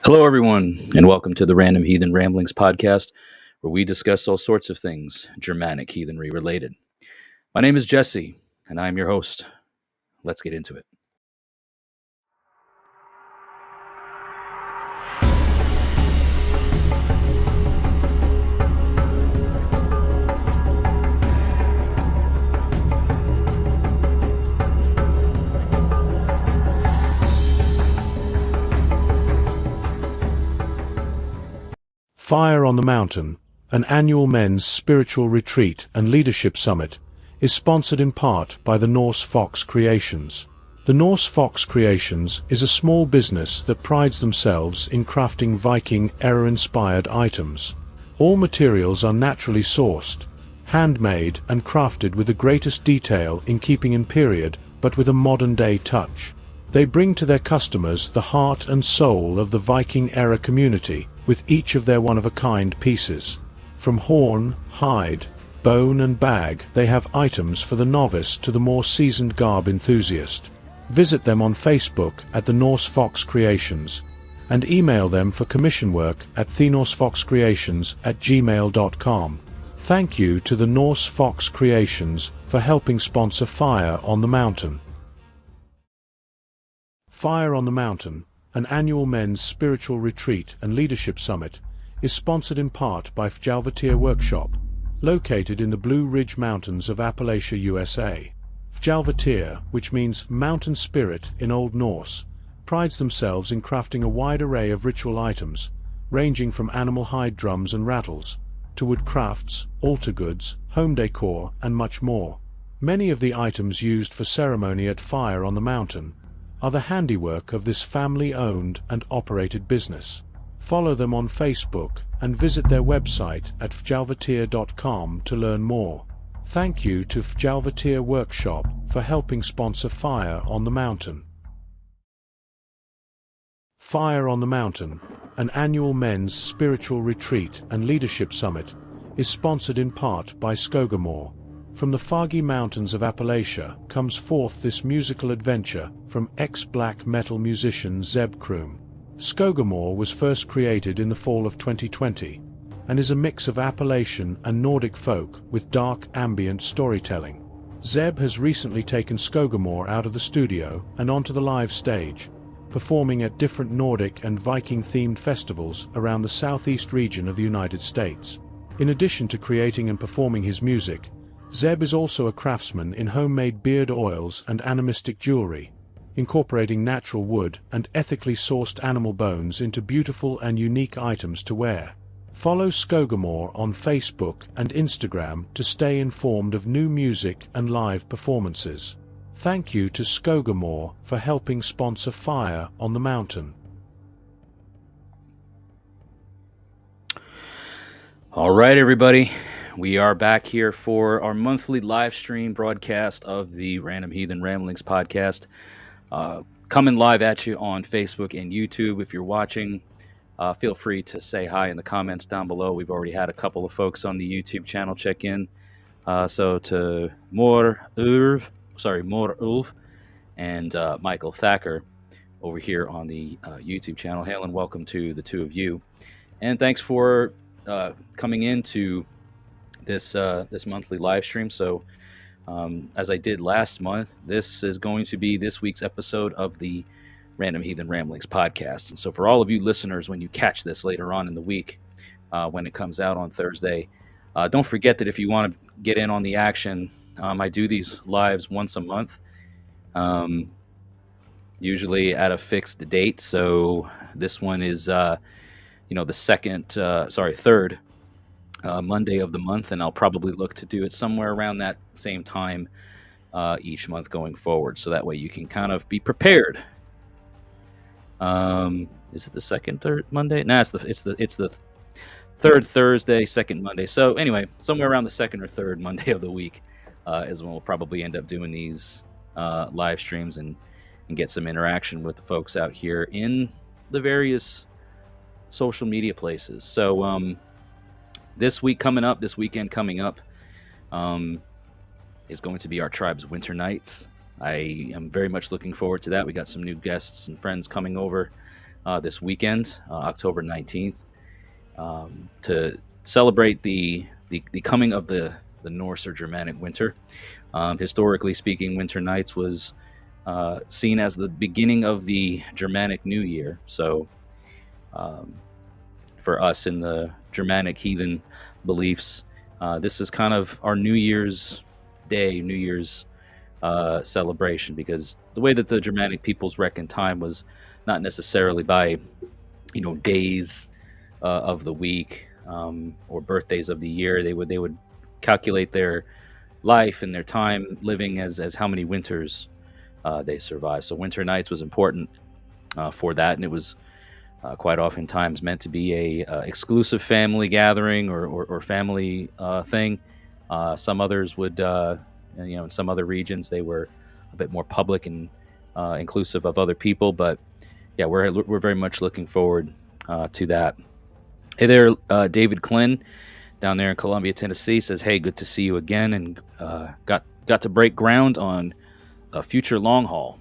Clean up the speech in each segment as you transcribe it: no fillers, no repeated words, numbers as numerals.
Hello, everyone, and welcome to the Random Heathen Ramblings podcast, where we discuss all sorts of things Germanic heathenry related. My name is Jesse, and I am your host. Let's get into it. Fire on the Mountain, an annual men's spiritual retreat and leadership summit, is sponsored in part by the Norse Fox Creations. The Norse Fox Creations is a small business that prides themselves in crafting Viking era-inspired items. All materials are naturally sourced, handmade and crafted with the greatest detail in keeping in period but with a modern-day touch. They bring to their customers the heart and soul of the Viking era community, with each of their one-of-a-kind pieces. From horn, hide, bone and bag, they have items for the novice to the more seasoned garb enthusiast. Visit them on Facebook at the Norse Fox Creations, and email them for commission work at thenorsefoxcreations@gmail.com. Thank you to the Norse Fox Creations for helping sponsor Fire on the Mountain. Fire on the Mountain, an annual men's spiritual retreat and leadership summit, is sponsored in part by Fjalvatir Workshop, located in the Blue Ridge Mountains of Appalachia, USA. Fjalvatir, which means mountain spirit in Old Norse, prides themselves in crafting a wide array of ritual items, ranging from animal hide drums and rattles, to wood crafts, altar goods, home decor, and much more. Many of the items used for ceremony at Fire on the Mountain are the handiwork of this family-owned and operated business. Follow them on Facebook and visit their website at fjalvatir.com to learn more. Thank you to Fjalvatir Workshop for helping sponsor Fire on the Mountain. Fire on the Mountain, an annual men's spiritual retreat and leadership summit, is sponsored in part by Skogamore. From the foggy mountains of Appalachia comes forth this musical adventure from ex-black metal musician Zeb Kroom. Skogamore was first created in the fall of 2020 and is a mix of Appalachian and Nordic folk with dark ambient storytelling. Zeb has recently taken Skogamore out of the studio and onto the live stage, performing at different Nordic and Viking-themed festivals around the southeast region of the United States. In addition to creating and performing his music, Zeb is also a craftsman in homemade beard oils and animistic jewelry, incorporating natural wood and ethically sourced animal bones into beautiful and unique items to wear. Follow Skogamore on Facebook and Instagram to stay informed of new music and live performances. Thank you to Skogamore for helping sponsor Fire on the Mountain. All right, everybody. We are back here for our monthly live stream broadcast of the Random Heathen Ramblings podcast. Coming live at you on Facebook and YouTube. If you're watching, feel free to say hi in the comments down below. We've already had a couple of folks on the YouTube channel check in. So to Mor Ulf and Michael Thacker over here on the YouTube channel. Hail and welcome to the two of you. And thanks for coming into this monthly live stream. So as I did last month, this is going to be this week's episode of the Random Heathen Ramblings podcast. And so for all of you listeners, when you catch this later on in the week, when it comes out on Thursday, don't forget that if you want to get in on the action, I do these lives once a month, usually at a fixed date. So this one is the third Monday of the month, and I'll probably look to do it somewhere around that same time each month going forward, so that way you can kind of be prepared. Is it the third Monday? No, it's the third Thursday, second Monday. So anyway, somewhere around the second or third Monday of the week is when we'll probably end up doing these live streams and get some interaction with the folks out here in the various social media places. So this weekend coming up, is going to be our tribe's winter nights. I am very much looking forward to that. We got some new guests and friends coming over this weekend, October 19th, to celebrate the coming of the Norse or Germanic winter. Historically speaking, Winter Nights was seen as the beginning of the Germanic New Year. So, um, for us in the Germanic heathen beliefs, this is kind of our New Year's Day, New Year's celebration, because the way that the Germanic peoples reckoned time was not necessarily by days of the week, or birthdays of the year. They would calculate their life and their time living as how many winters they survived. So Winter Nights was important for that, and it was quite oftentimes meant to be a exclusive family gathering or family thing. Some others would, in some other regions, they were a bit more public and inclusive of other people. But yeah, we're very much looking forward to that. Hey there, David Klin, down there in Columbia, Tennessee, says, "Hey, good to see you again, and got to break ground on a future long haul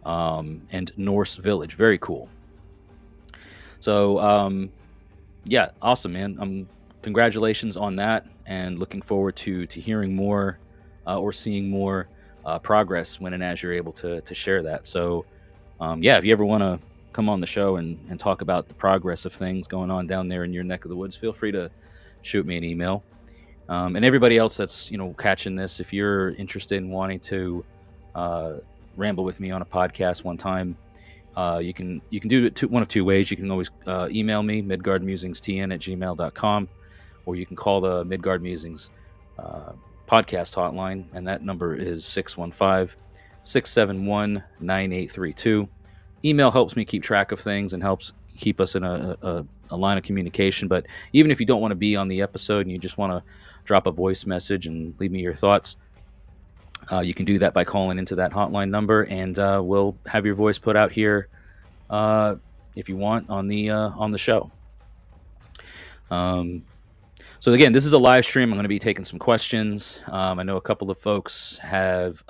and Norse Village. Very cool." So yeah, awesome, man. Congratulations on that, and looking forward to hearing more or seeing more progress when and as you're able to share that. So yeah, if you ever want to come on the show and talk about the progress of things going on down there in your neck of the woods, feel free to shoot me an email. And everybody else that's catching this, if you're interested in wanting to ramble with me on a podcast one time, you can do it one of two ways. You can always email me, midgardmusingstn@gmail.com, or you can call the Midgard Musings podcast hotline, and that number is 615-671-9832. Email helps me keep track of things and helps keep us in a line of communication. But even if you don't want to be on the episode and you just want to drop a voice message and leave me your thoughts, you can do that by calling into that hotline number, and we'll have your voice put out here if you want on the show. So again, this is a live stream. I'm going to be taking some questions. I know a couple of folks have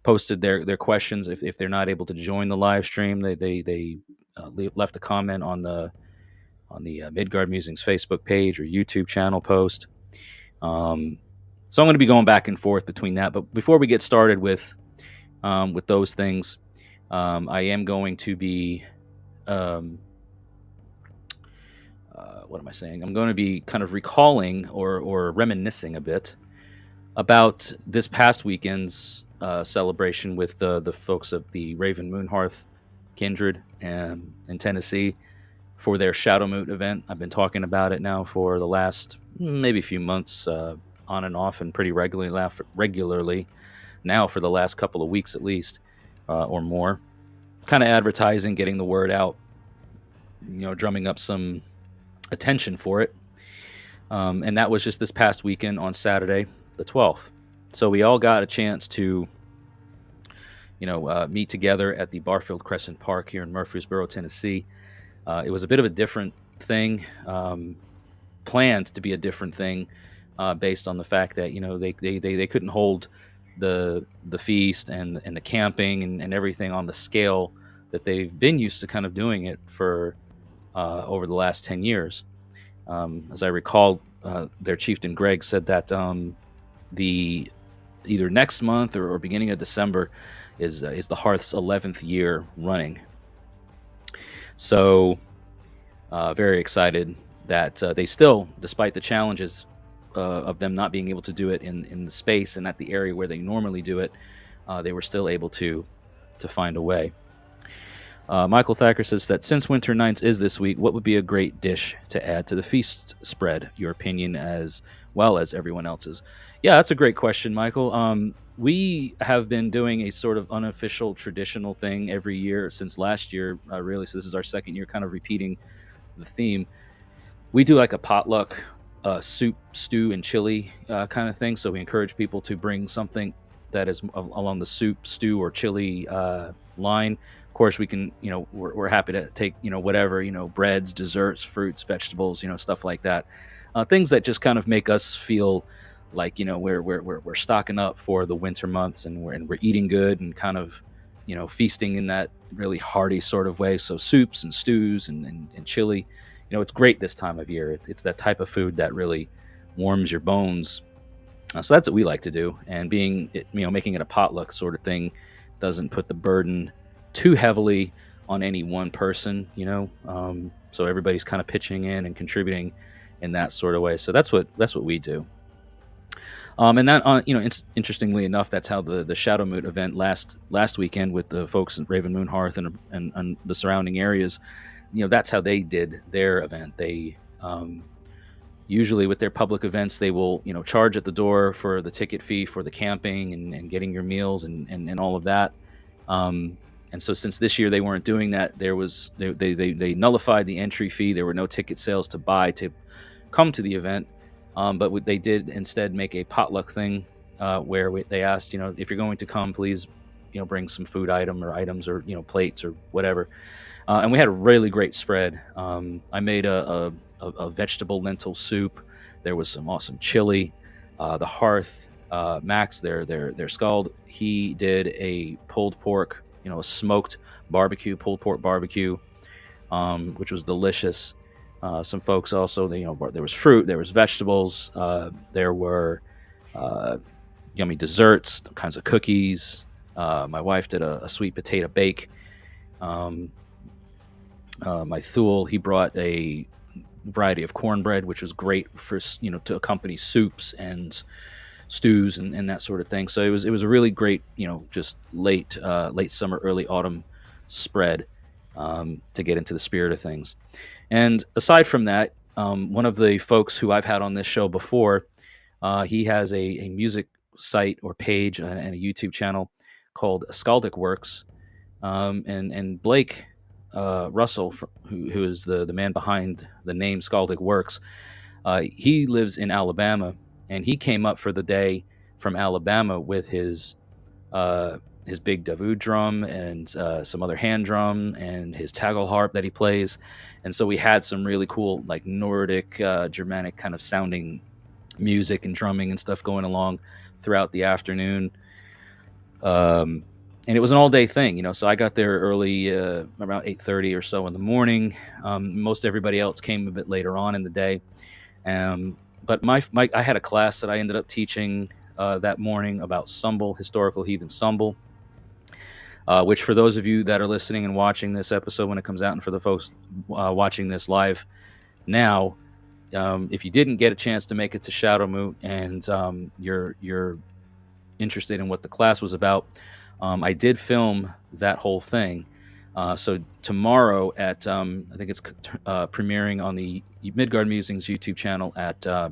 posted their questions. If they're not able to join the live stream, they left a comment on the Midgard Musings Facebook page or YouTube channel post. So I'm going to be going back and forth between that. But before we get started with those things, I am going to be what am I saying? I'm going to be kind of recalling or reminiscing a bit about this past weekend's celebration with the folks of the Raven Moonhearth Kindred in Tennessee for their Shadowmoot event. I've been talking about it now for the last maybe a few months, on and off, and pretty regularly now for the last couple of weeks at least, or more. Kind of advertising, getting the word out, drumming up some attention for it. And that was just this past weekend on Saturday, the 12th. So we all got a chance to, meet together at the Barfield Crescent Park here in Murfreesboro, Tennessee. It was a bit of a different thing, planned to be a different thing, based on the fact that they couldn't hold the feast and the camping and everything on the scale that they've been used to kind of doing it for over the last 10 years. As I recall, their chieftain Greg said that the either next month or beginning of December is the Hearth's 11th year running. So very excited that they still, despite the challenges of them not being able to do it in the space and at the area where they normally do it, they were still able to find a way. Michael Thacker says that since Winter Nights is this week, what would be a great dish to add to the feast spread? Your opinion as well as everyone else's. Yeah, that's a great question, Michael. We have been doing a sort of unofficial traditional thing every year since last year, really. So this is our second year kind of repeating the theme. We do like a potluck soup, stew, and chili kind of thing. So we encourage people to bring something that is along the soup, stew, or chili line. Of course, we can, we're happy to take, whatever, breads, desserts, fruits, vegetables, stuff like that. Things that just kind of make us feel like, we're stocking up for the winter months, and we're eating good and kind of, feasting in that really hearty sort of way. So soups and stews and chili. It's great this time of year. It's that type of food that really warms your bones. So that's what we like to do. And making it a potluck sort of thing doesn't put the burden too heavily on any one person. So everybody's kind of pitching in and contributing in that sort of way. So that's what we do. And that, interestingly enough, that's how the Shadow Moot event last weekend with the folks in Raven Moon Hearth and the surrounding areas. That's how they did their event. They usually with their public events, they will charge at the door for the ticket fee for the camping and getting your meals and all of that. And so since this year they weren't doing that, they nullified the entry fee. There were no ticket sales to buy to come to the event. But they did instead make a potluck thing where they asked, if you're going to come, please, bring some food items or plates or whatever. And we had a really great spread. I made a vegetable lentil soup. There was some awesome chili. The Hearth, Max, their scald, he did a pulled pork, a smoked pulled pork barbecue, which was delicious. Some folks also, there was fruit, there was vegetables, there were yummy desserts, kinds of cookies. My wife did a sweet potato bake. My Thule, he brought a variety of cornbread, which was great for to accompany soups and stews and that sort of thing. So it was a really great just late summer, early autumn spread to get into the spirit of things. And aside from that, one of the folks who I've had on this show before, he has a music site or page and a YouTube channel called Skaldic Works. And Blake Russell, who is the man behind the name Skaldic Works, he lives in Alabama, and he came up for the day from Alabama with his big Davoud drum and some other hand drum and his taggle harp that he plays. And so we had some really cool, like Nordic, Germanic kind of sounding music and drumming and stuff going along throughout the afternoon. And it was an all-day thing, so I got there early, around 8:30 or so in the morning. Most everybody else came a bit later on in the day. But I had a class that I ended up teaching that morning about Sumbul, historical heathen Sumbul, which for those of you that are listening and watching this episode when it comes out, and for the folks watching this live now, if you didn't get a chance to make it to Shadow Moot and you're interested in what the class was about, I did film that whole thing. So tomorrow at I think it's premiering on the Midgard Musings YouTube channel at I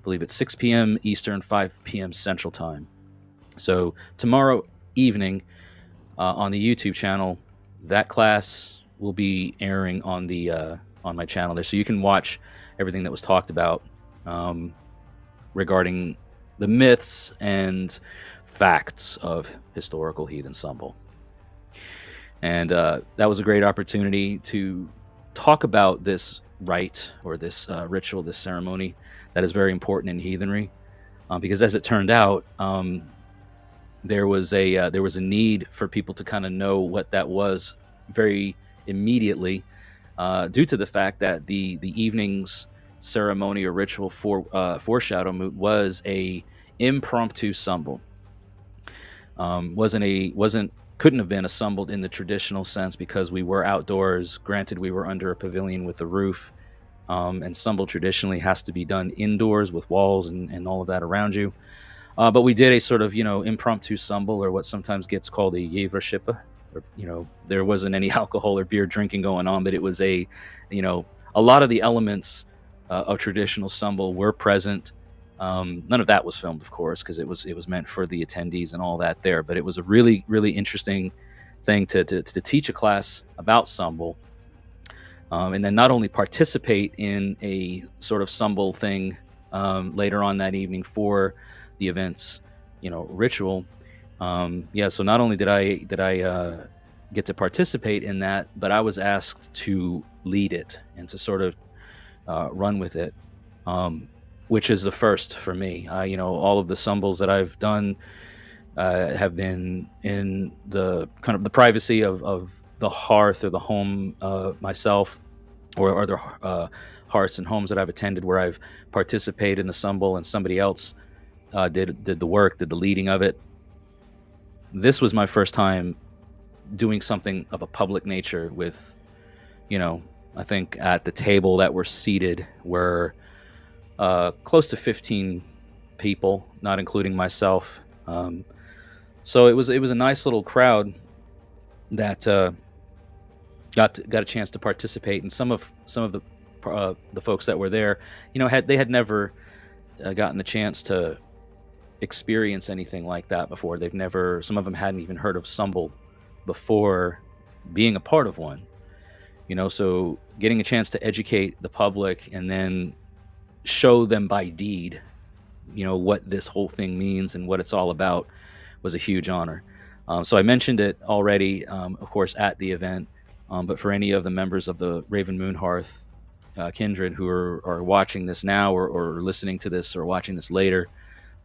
believe it's 6 p.m. Eastern, 5 p.m. Central Time. So tomorrow evening on the YouTube channel, that class will be airing on my channel there, so you can watch everything that was talked about regarding the myths and facts of historical heathen Sumbul. And that was a great opportunity to talk about this rite or this ritual, this ceremony that is very important in heathenry, because as it turned out, there was a need for people to kind of know what that was very immediately, due to the fact that the evening's ceremony or ritual for Shadow Moot was a impromptu Sumbul. Couldn't have been assembled in the traditional sense because we were outdoors. Granted, we were under a pavilion with a roof, and Sumbul traditionally has to be done indoors with walls and all of that around you. But we did a sort of, impromptu Sumbul, or what sometimes gets called a Yevrashippa. There wasn't any alcohol or beer drinking going on, but it was a lot of the elements of traditional Sumbul were present. None of that was filmed, of course, because it was meant for the attendees and all that there. But it was a really, really interesting thing to teach a class about Sumbul, and then not only participate in a sort of Sumbul thing later on that evening for the event's ritual. So not only did I get to participate in that, but I was asked to lead it and to sort of run with it. Which is the first for me. All of the Sumbuls that I've done have been in the kind of the privacy of the hearth or the home myself, or other hearths and homes that I've attended where I've participated in the Sumble and somebody else did the work, did the leading of it. This was my first time doing something of a public nature with, you know, I think at the table that were seated were close to 15 people, not including myself. So it was a nice little crowd that got a chance to participate, and some of the folks that were there, had never gotten the chance to experience anything like that before. They've never, some of them hadn't even heard of Sumble before being a part of one. So getting a chance to educate the public and then show them by deed, what this whole thing means and what it's all about was a huge honor. So I mentioned it already, of course, at the event. But for any of the members of the Raven Moonhearth kindred who are watching this now, or listening to this or watching this later,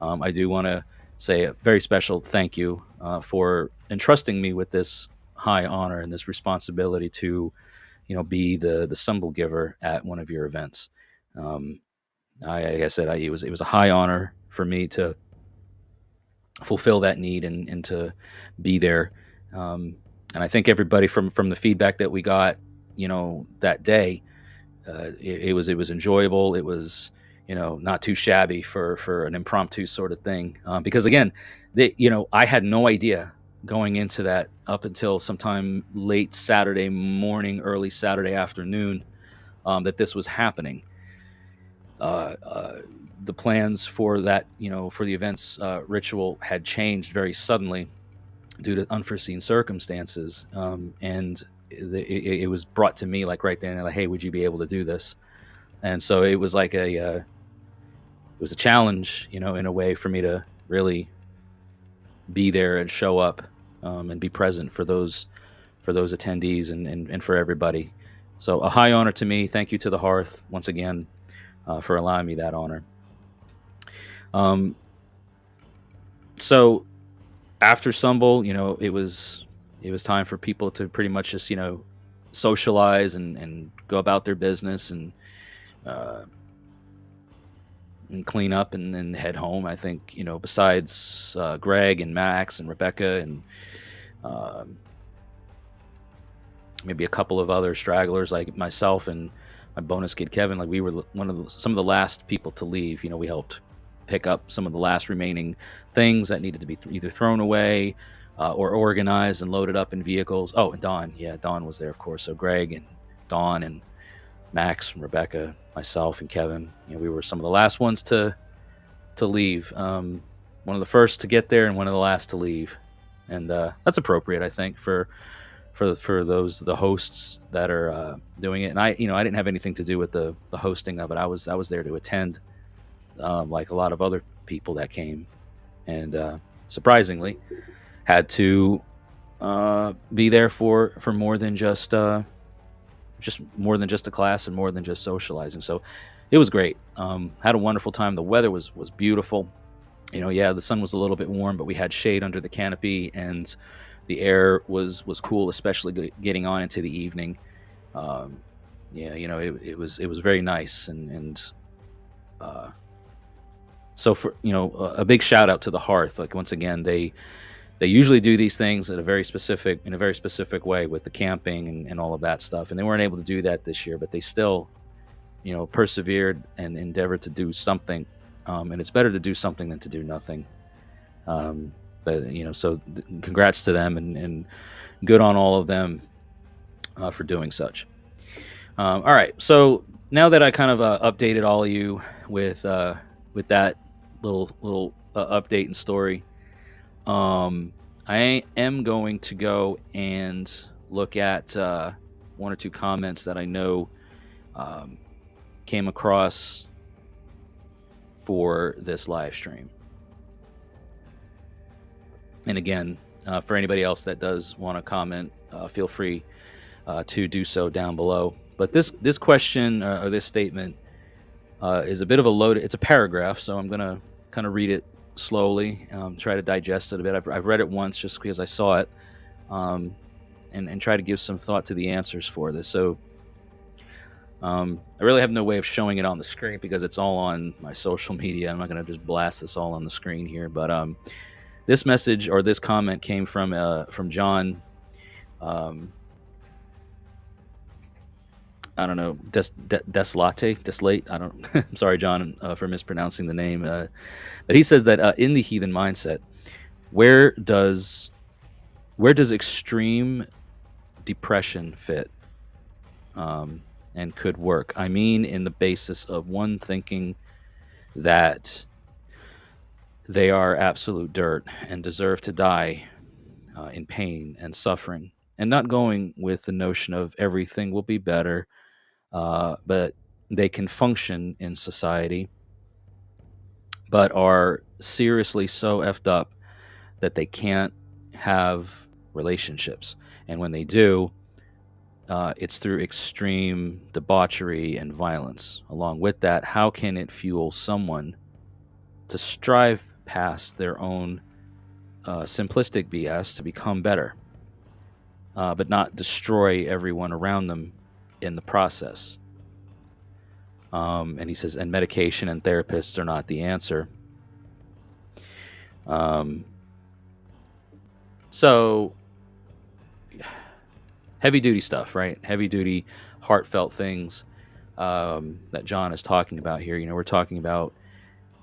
I do want to say a very special thank you for entrusting me with this high honor and this responsibility to, be the symbol giver at one of your events. Like I said, it was a high honor for me to fulfill that need and to be there. And I think everybody from the feedback that we got, that day, it was enjoyable. It was, not too shabby for an impromptu sort of thing. Because again, I had no idea going into that up until sometime late Saturday morning, early Saturday afternoon, that this was happening. The plans for that, for the event's ritual had changed very suddenly due to unforeseen circumstances. And it was brought to me like right then, like, hey, would you be able to do this? And so it was like it was a challenge, in a way for me to really be there and show up, and be present for those attendees and for everybody. So a high honor to me. Thank you to the Hearth once again for allowing me that honor. So after Sumble, it was time for people to pretty much just, socialize and go about their business and clean up and then head home. I think, besides Greg and Max and Rebecca and maybe a couple of other stragglers like myself and my bonus kid Kevin, like we were some of the last people to leave. We helped pick up some of the last remaining things that needed to be either thrown away or organized and loaded up in vehicles. Oh, and Dawn was there, of course. So Greg and Dawn and Max and Rebecca, myself and Kevin, we were some of the last ones to leave. One of the first to get there and one of the last to leave, and that's appropriate, I think, for the hosts that are doing it. And I didn't have anything to do with the hosting of it. I was there to attend, like a lot of other people that came, and surprisingly had to be there for more than just more than just a class and more than just socializing. So it was great. Had a wonderful time. The weather was beautiful. The sun was a little bit warm, but we had shade under the canopy, and the air was cool, especially getting on into the evening. It was very nice, and so for a big shout out to the Hearth. Like, once again, they usually do these things in a very specific way with the camping and all of that stuff, and they weren't able to do that this year, but they still persevered and endeavored to do something. And it's better to do something than to do nothing. But so congrats to them, and good on all of them for doing such. All right, so now that I kind of updated all of you with that little update and story, I am going to go and look at one or two comments that I know came across for this live stream. And again, for anybody else that does want to comment, feel free to do so down below. But this question or this statement is a bit of a loaded. It's a paragraph, so I'm gonna kind of read it slowly, try to digest it a bit. I've read it once just because I saw it, um, and try to give some thought to the answers for this. So I really have no way of showing it on the screen because it's all on my social media. I'm not going to just blast this all on the screen here, but this message or this comment came from John. Um, I don't know, Deslate. I don't. I'm sorry, John, for mispronouncing the name. But he says that in the heathen mindset, where does extreme depression fit, and could work? I mean, in the basis of one thinking that they are absolute dirt and deserve to die in pain and suffering, and not going with the notion of everything will be better, but they can function in society, but are seriously so effed up that they can't have relationships. And when they do, it's through extreme debauchery and violence. Along with that, how can it fuel someone to strive past their own simplistic BS to become better, but not destroy everyone around them in the process? And he says, and medication and therapists are not the answer. So heavy duty stuff, right? Heavy duty, heartfelt things that John is talking about here. We're talking about,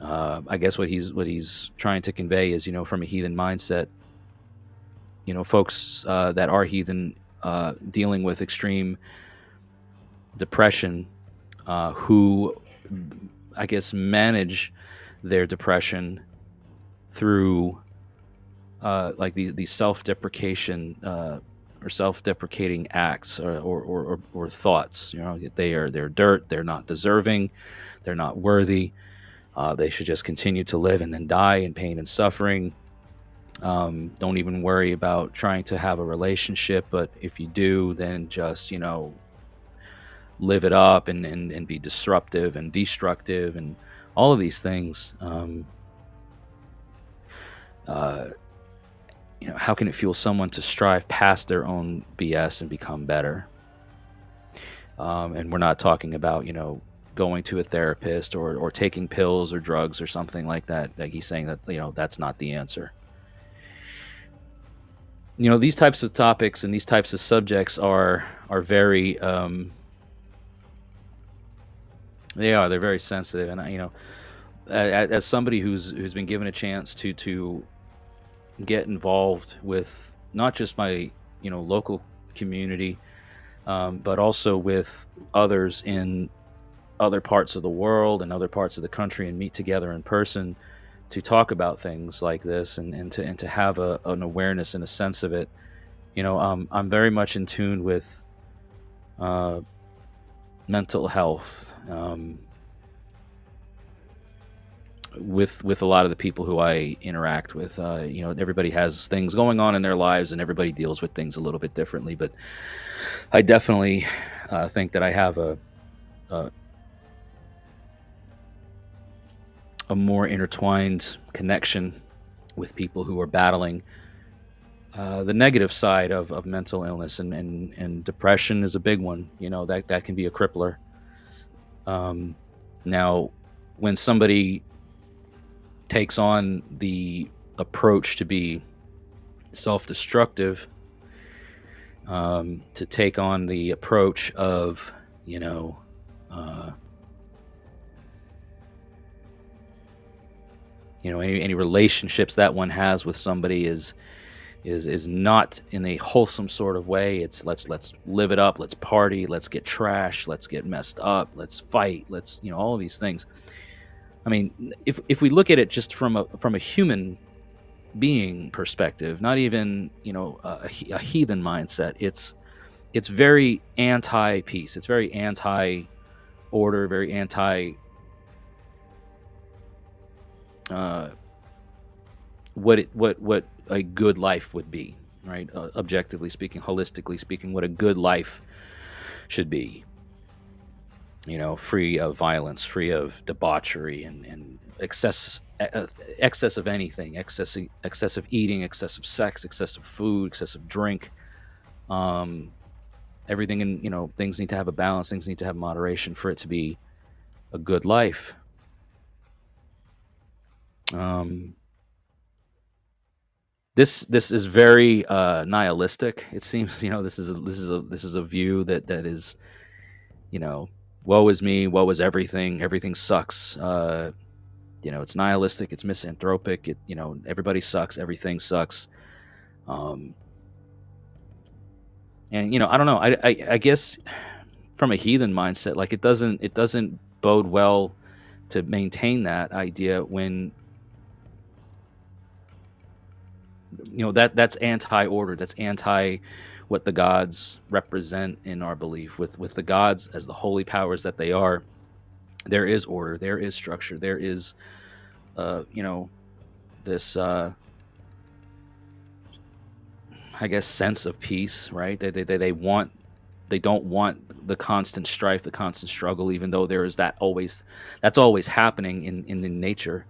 I guess what he's trying to convey is, from a heathen mindset, folks that are heathen, dealing with extreme depression, who, I guess, manage their depression through like these self-deprecation or self-deprecating acts or thoughts. They're dirt. They're not deserving. They're not worthy. They should just continue to live and then die in pain and suffering. Don't even worry about trying to have a relationship, but if you do, then just live it up and be disruptive and destructive and all of these things. How can it fuel someone to strive past their own BS and become better? And we're not talking about, going to a therapist or taking pills or drugs or something like that. Like he's saying that, that's not the answer. These types of topics and these types of subjects are very, they're very sensitive. And, as somebody who's been given a chance to get involved with not just my local community, but also with others in other parts of the world and other parts of the country, and meet together in person to talk about things like this and to have an awareness and a sense of it. I'm very much in tune with mental health, with a lot of the people who I interact with. Everybody has things going on in their lives, and everybody deals with things a little bit differently. But I definitely think that I have a more intertwined connection with people who are battling the negative side of mental illness, and depression is a big one. That can be a crippler. Now, when somebody takes on the approach to be self-destructive, to take on the approach of any relationships that one has with somebody is not in a wholesome sort of way. It's let's live it up, let's party, let's get trash, let's get messed up, let's fight, let's all of these things. I mean, if we look at it just from a human being perspective, not even a heathen mindset, it's very anti-peace. It's very anti-order, very anti what a good life would be, right? Objectively speaking, holistically speaking, what a good life should be. Free of violence, free of debauchery and excess of anything, excessive eating, excessive sex, excessive food, excessive drink. Um, Everything in, things need to have a balance. Things need to have moderation for it to be a good life. Um, this is very nihilistic. It seems, this is a view that is, you know, woe is me, woe is everything. Everything sucks. It's nihilistic. It's misanthropic. Everybody sucks. Everything sucks. Um, and I don't know. I guess from a heathen mindset, like it doesn't bode well to maintain that idea when that's anti-order. That's anti what the gods represent in our belief. With the gods as the holy powers that they are, there is order. There is structure. There is this I guess sense of peace, right? They don't want the constant strife, the constant struggle, even though there is that's always happening in nature.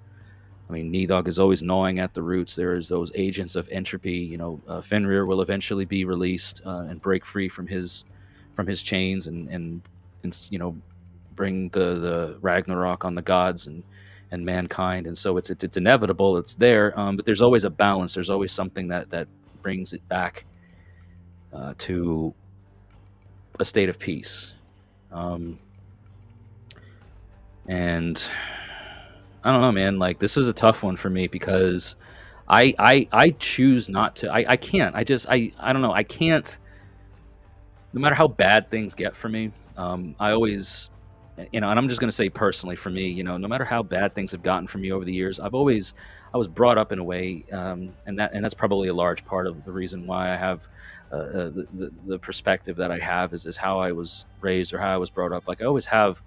I mean, Nidhogg is always gnawing at the roots. There is those agents of entropy. Fenrir will eventually be released and break free from his chains and bring the Ragnarok on the gods and mankind. And so it's inevitable. It's there, but there's always a balance. There's always something that brings it back to a state of peace. And I don't know, man. Like, this is a tough one for me because I choose not to. I can't. I don't know. I can't. No matter how bad things get for me, I always, and I'm just gonna say personally for me, no matter how bad things have gotten for me over the years, I was brought up in a way, and that's probably a large part of the reason why I have the perspective that I have is how I was raised or how I was brought up. Like I always have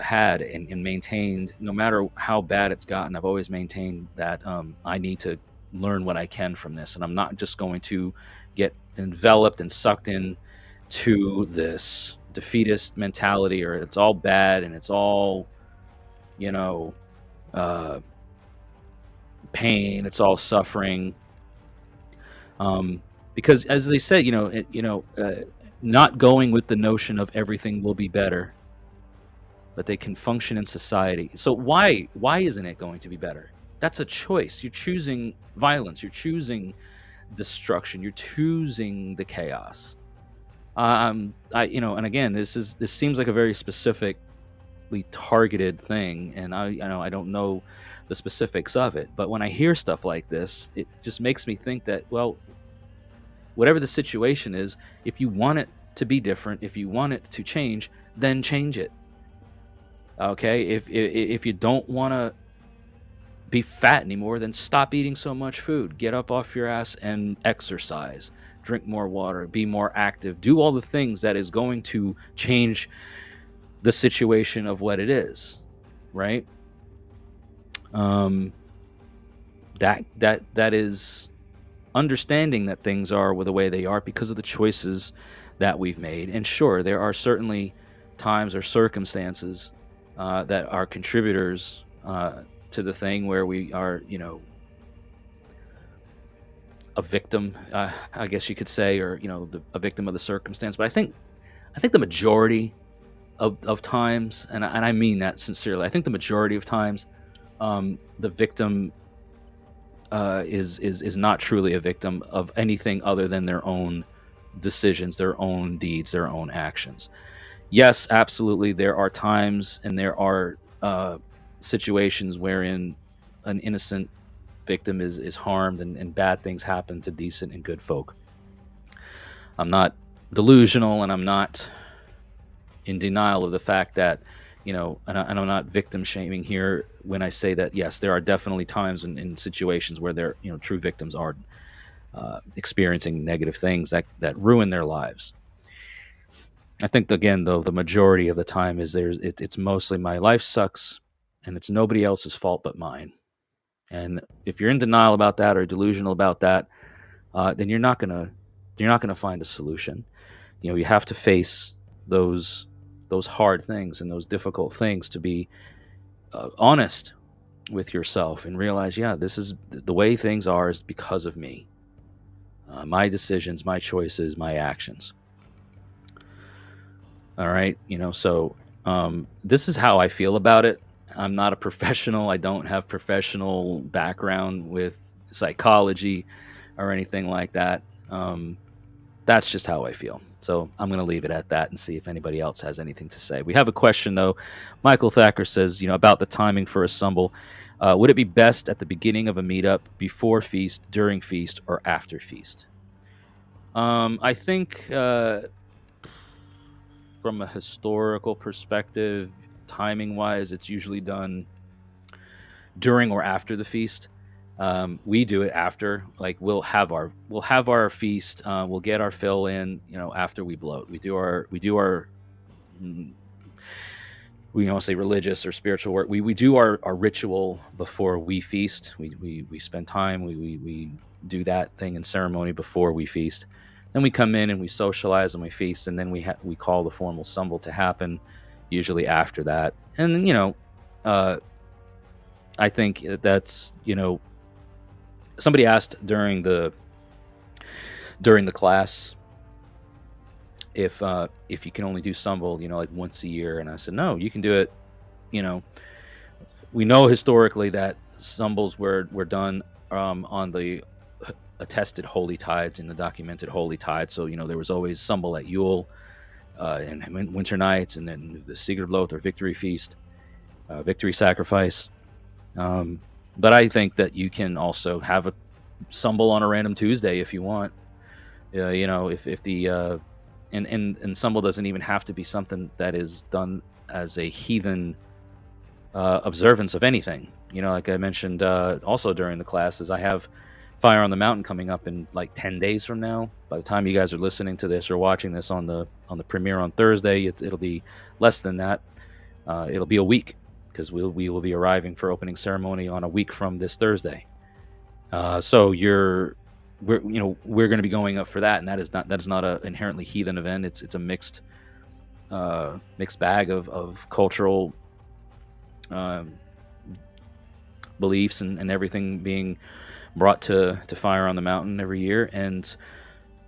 had and maintained, no matter how bad it's gotten, I've always maintained that I need to learn what I can from this, and I'm not just going to get enveloped and sucked in to this defeatist mentality, or it's all bad and it's all, you know, uh, pain, it's all suffering. Because as they say, not going with the notion of everything will be better, but they can function in society. So why isn't it going to be better? That's a choice. You're choosing violence. You're choosing destruction. You're choosing the chaos. And again, this seems like a very specifically targeted thing, and I don't know the specifics of it, but when I hear stuff like this, it just makes me think that, well, whatever the situation is, if you want it to be different, if you want it to change, then change it. Okay, if you don't want to be fat anymore, then stop eating so much food. Get up off your ass and exercise. Drink more water. Be more active. Do all the things that is going to change the situation of what it is, right? That is understanding that things are the way they are because of the choices that we've made. And sure, there are certainly times or circumstances that are contributors to the thing where we are, a victim, I guess you could say, or a victim of the circumstance. But I think the majority of times, and I mean that sincerely, I think the majority of times, the victim is not truly a victim of anything other than their own decisions, their own deeds, their own actions. Yes, absolutely, there are times and there are situations wherein an innocent victim is harmed and bad things happen to decent and good folk. I'm not delusional, and I'm not in denial of the fact that, and I'm not victim shaming here when I say that, yes, there are definitely times in situations where they're, true victims are experiencing negative things that ruin their lives. I think, again, though, the majority of the time is it's mostly my life sucks and it's nobody else's fault but mine. And if you're in denial about that or delusional about that, then you're not gonna find a solution. You have to face those hard things and those difficult things to be honest with yourself and realize, yeah, this is the way things are is because of me, my decisions, my choices, my actions. All right, so this is how I feel about it. I'm not a professional. I don't have professional background with psychology or anything like that. That's just how I feel. So I'm going to leave it at that and see if anybody else has anything to say. We have a question, though. Michael Thacker says, about the timing for a stumble. Would it be best at the beginning of a meetup, before feast, during feast, or after feast? I think from a historical perspective, timing-wise, it's usually done during or after the feast. We do it after. Like we'll have our feast. We'll get our fill in. After we bloat, we do our we don't say religious or spiritual work. We do our ritual before we feast. We spend time. We do that thing in ceremony before we feast. Then we come in and we socialize and we feast, and then we call the formal stumble to happen, usually after that. And I think that's somebody asked during the class if you can only do stumble, like once a year, and I said no, you can do it. We know historically that stumbles were done on the attested holy tides and the documented holy tides. So there was always stumble at Yule and winter nights, and then the Sigurdblot or victory feast, victory sacrifice. But I think that you can also have a stumble on a random Tuesday if you want. If the and stumble doesn't even have to be something that is done as a heathen observance of anything. Like I mentioned also during the classes, I have Fire on the Mountain coming up in like 10 days from now. By the time you guys are listening to this or watching this on the premiere on Thursday, it'll be less than that. It'll be a week, because we will be arriving for opening ceremony on a week from this Thursday. So we're going to be going up for that, and that is not a inherently heathen event. It's a mixed bag of cultural beliefs and everything being brought to Fire on the Mountain every year. And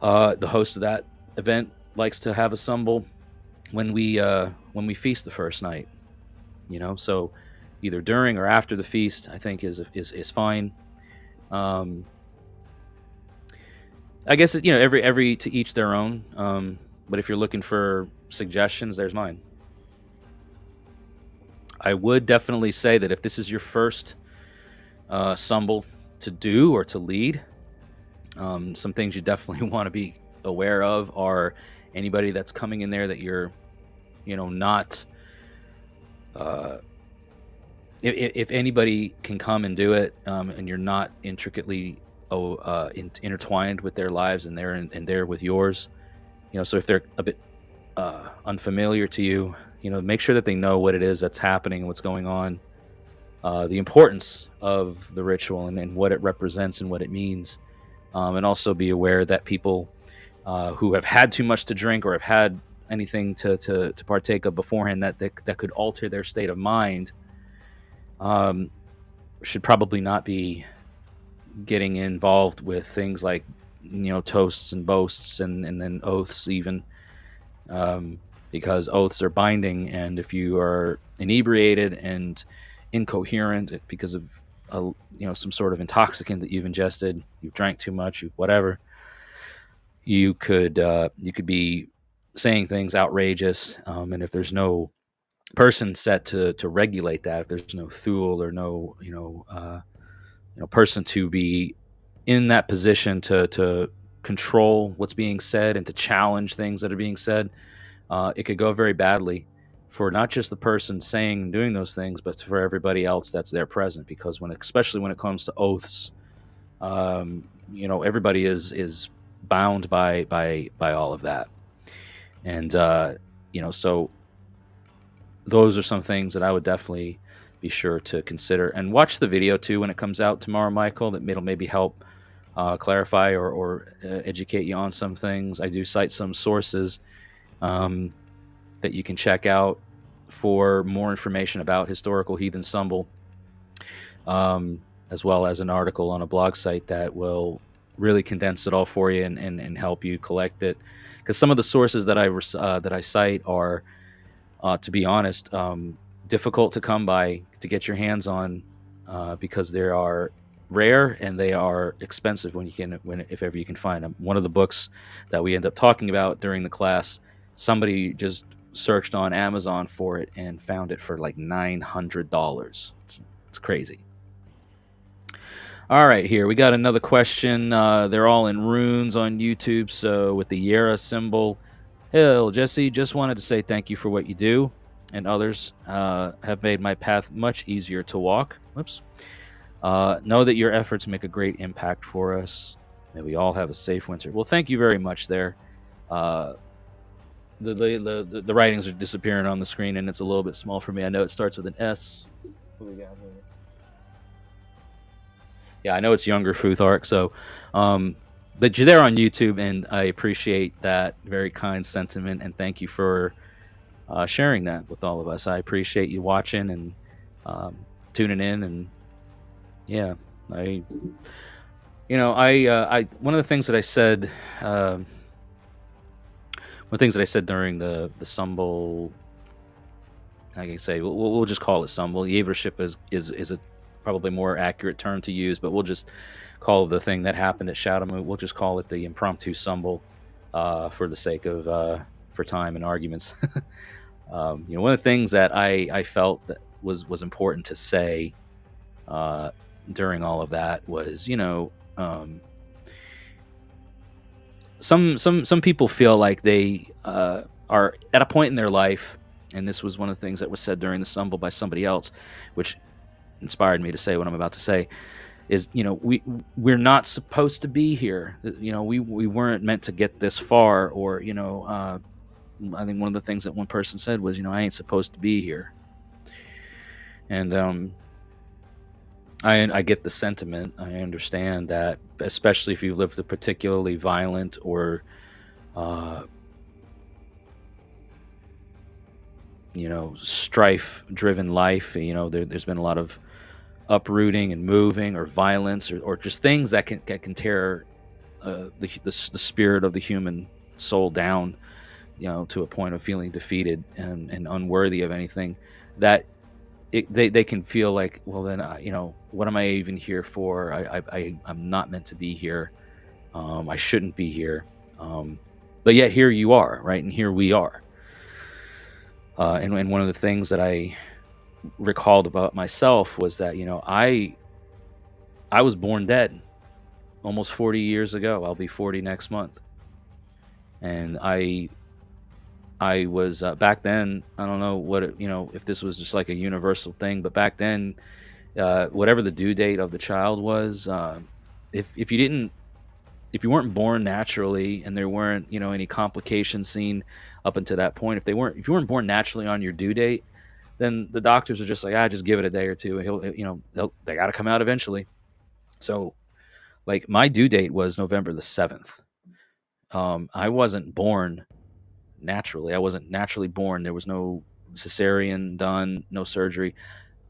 the host of that event likes to have a stumble when we feast the first night. So either during or after the feast, I think is fine. I guess every to each their own. But if you're looking for suggestions, there's mine. I would definitely say that if this is your first stumble to do or to lead, some things you definitely want to be aware of are anybody that's coming in there that you're, not. If anybody can come and do it, and you're not intricately intertwined with their lives and they're with yours, so if they're a bit unfamiliar to you, make sure that they know what it is that's happening, what's going on, the importance of the ritual and what it represents and what it means, and also be aware that people who have had too much to drink or have had anything to partake of beforehand that could alter their state of mind, should probably not be getting involved with things like toasts and boasts and then oaths even, because oaths are binding, and if you are inebriated and incoherent because of some sort of intoxicant that you've ingested, you've drank too much, you've whatever, you could be saying things outrageous, and if there's no person set to regulate that, if there's no thule or no person to be in that position to control what's being said and to challenge things that are being said, it could go very badly for not just the person saying and doing those things, but for everybody else that's there present. Because especially when it comes to oaths, everybody is bound by all of that, and so those are some things that I would definitely be sure to consider. And watch the video too when it comes out tomorrow, Michael. It'll maybe help clarify or educate you on some things. I do cite some sources that you can check out for more information about historical heathen stumble. as well as an article on a blog site that will really condense it all for you and help you collect it. Because some of the sources that that I cite are, to be honest, difficult to come by to get your hands on, because they are rare and they are expensive when if ever you can find them. One of the books that we end up talking about during the class, somebody just searched on Amazon for it and found it for like $900. It's crazy. All right, here we got another question. They're all in runes on YouTube, so with the Yera symbol. Hell, Jesse, just wanted to say thank you for what you do, and others have made my path much easier to walk. Whoops. Know that your efforts make a great impact for us. May we all have a safe winter. Well, thank you very much there. The writings are disappearing on the screen, and it's a little bit small for me. I know it starts with an S. What we got here? Yeah, I know it's younger Futhark, so but you're there on YouTube, and I appreciate that very kind sentiment, and thank you for sharing that with all of us. I appreciate you watching and tuning in, and yeah, I one of the things that I said, one of the things that I said during the Sumble, I can say we'll just call it Sumble. Yevership is a probably more accurate term to use, but we'll just call the thing that happened at Shadowmoon. We'll just call it the impromptu Sumble, for the sake of for time and arguments. One of the things that I felt that was important to say during all of that was, some people feel like they are at a point in their life, and this was one of the things that was said during the Sumble by somebody else, which inspired me to say what I'm about to say, is we're not supposed to be here. We weren't meant to get this far, or I think one of the things that one person said was, I ain't supposed to be here. And I get the sentiment. I understand that, especially if you've lived a particularly violent or strife driven life. There's been a lot of uprooting and moving, or violence, or just things that can tear the spirit of the human soul down, to a point of feeling defeated and unworthy of anything. That they can feel like, well, then what am I even here for? I'm not meant to be here. I shouldn't be here. But yet here you are, right? And here we are. And one of the things that I recalled about myself was that I was born dead almost 40 years ago. I'll be 40 next month, and I was back then. I don't know what if this was just like a universal thing, but back then, whatever the due date of the child was, if you weren't born naturally and there weren't any complications seen up until that point, if you weren't born naturally on your due date, then the doctors are just like, just give it a day or two, and they got to come out eventually. So, like, my due date was November the 7th. I wasn't born naturally. I wasn't naturally born. There was no cesarean done, no surgery,